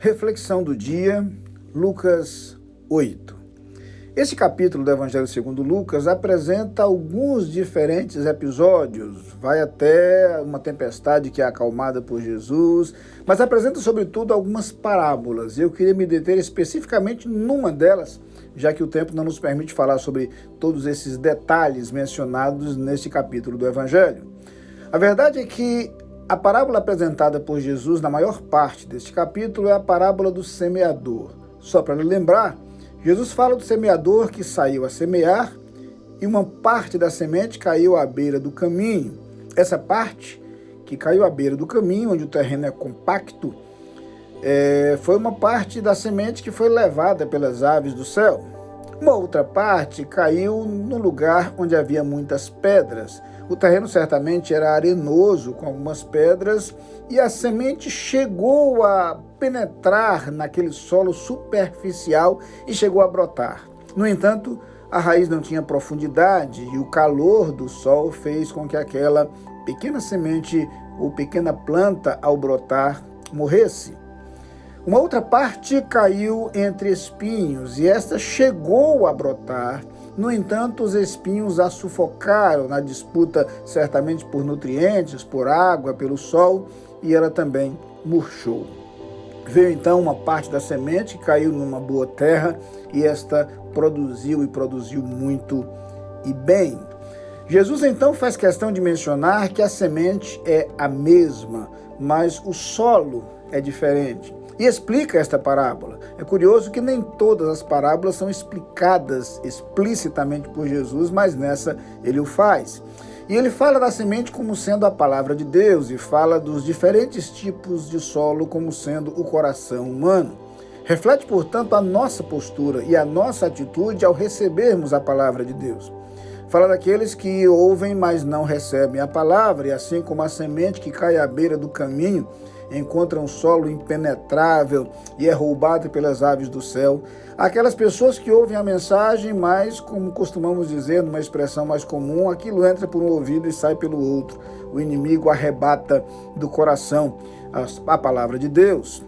Reflexão do dia, Lucas 8. Este capítulo do Evangelho segundo Lucas apresenta alguns diferentes episódios, vai até uma tempestade que é acalmada por Jesus, mas apresenta sobretudo algumas parábolas. Eu queria me deter especificamente numa delas, já que o tempo não nos permite falar sobre todos esses detalhes mencionados neste capítulo do Evangelho. A verdade é que a parábola apresentada por Jesus na maior parte deste capítulo é a parábola do semeador. Só para lembrar, Jesus fala do semeador que saiu a semear e uma parte da semente caiu à beira do caminho. Essa parte que caiu à beira do caminho, onde o terreno é compacto, foi uma parte da semente que foi levada pelas aves do céu. Uma outra parte caiu no lugar onde havia muitas pedras. O terreno certamente era arenoso, com algumas pedras, e a semente chegou a penetrar naquele solo superficial e chegou a brotar. No entanto, a raiz não tinha profundidade e o calor do sol fez com que aquela pequena semente ou pequena planta, ao brotar, morresse. Uma outra parte caiu entre espinhos e esta chegou a brotar. No entanto, os espinhos a sufocaram na disputa, certamente por nutrientes, por água, pelo sol, e ela também murchou. Veio então uma parte da semente que caiu numa boa terra e esta produziu muito e bem. Jesus então faz questão de mencionar que a semente é a mesma, mas o solo é diferente. E explica esta parábola. É curioso que nem todas as parábolas são explicadas explicitamente por Jesus, mas nessa ele o faz. E ele fala da semente como sendo a palavra de Deus e fala dos diferentes tipos de solo como sendo o coração humano. Reflete, portanto, a nossa postura e a nossa atitude ao recebermos a palavra de Deus. Fala daqueles que ouvem, mas não recebem a palavra, e assim como a semente que cai à beira do caminho, encontra um solo impenetrável e é roubado pelas aves do céu. Aquelas pessoas que ouvem a mensagem, mas, como costumamos dizer, numa expressão mais comum, aquilo entra por um ouvido e sai pelo outro. O inimigo arrebata do coração a palavra de Deus.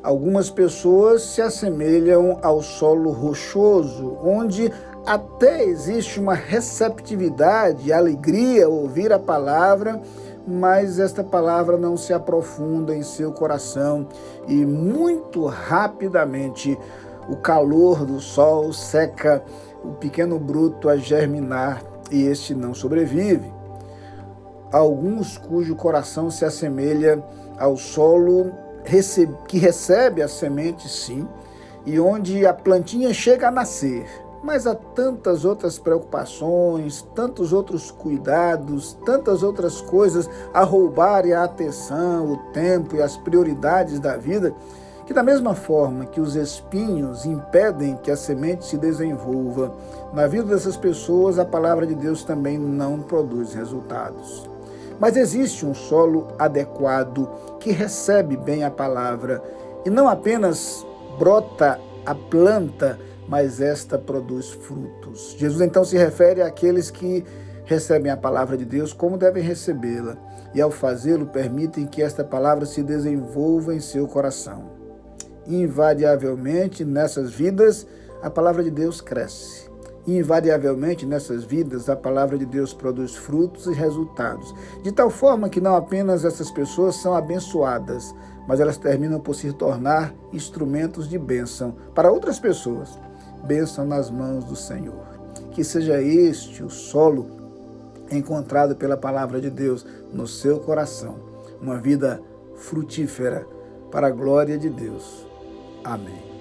Algumas pessoas se assemelham ao solo rochoso, onde até existe uma receptividade, alegria ao ouvir a palavra, mas esta palavra não se aprofunda em seu coração e muito rapidamente o calor do sol seca o pequeno broto a germinar e este não sobrevive. Alguns cujo coração se assemelha ao solo que recebe a semente, sim, e onde a plantinha chega a nascer. Mas há tantas outras preocupações, tantos outros cuidados, tantas outras coisas a roubarem a atenção, o tempo e as prioridades da vida, que da mesma forma que os espinhos impedem que a semente se desenvolva, na vida dessas pessoas a palavra de Deus também não produz resultados. Mas existe um solo adequado que recebe bem a palavra e não apenas brota a planta, mas esta produz frutos. Jesus então se refere àqueles que recebem a palavra de Deus como devem recebê-la, e ao fazê-lo permitem que esta palavra se desenvolva em seu coração. Invariavelmente nessas vidas a palavra de Deus cresce. Invariavelmente nessas vidas a palavra de Deus produz frutos e resultados, de tal forma que não apenas essas pessoas são abençoadas, mas elas terminam por se tornar instrumentos de bênção para outras pessoas. Bênção nas mãos do Senhor. Que seja este o solo encontrado pela palavra de Deus no seu coração. Uma vida frutífera para a glória de Deus. Amém.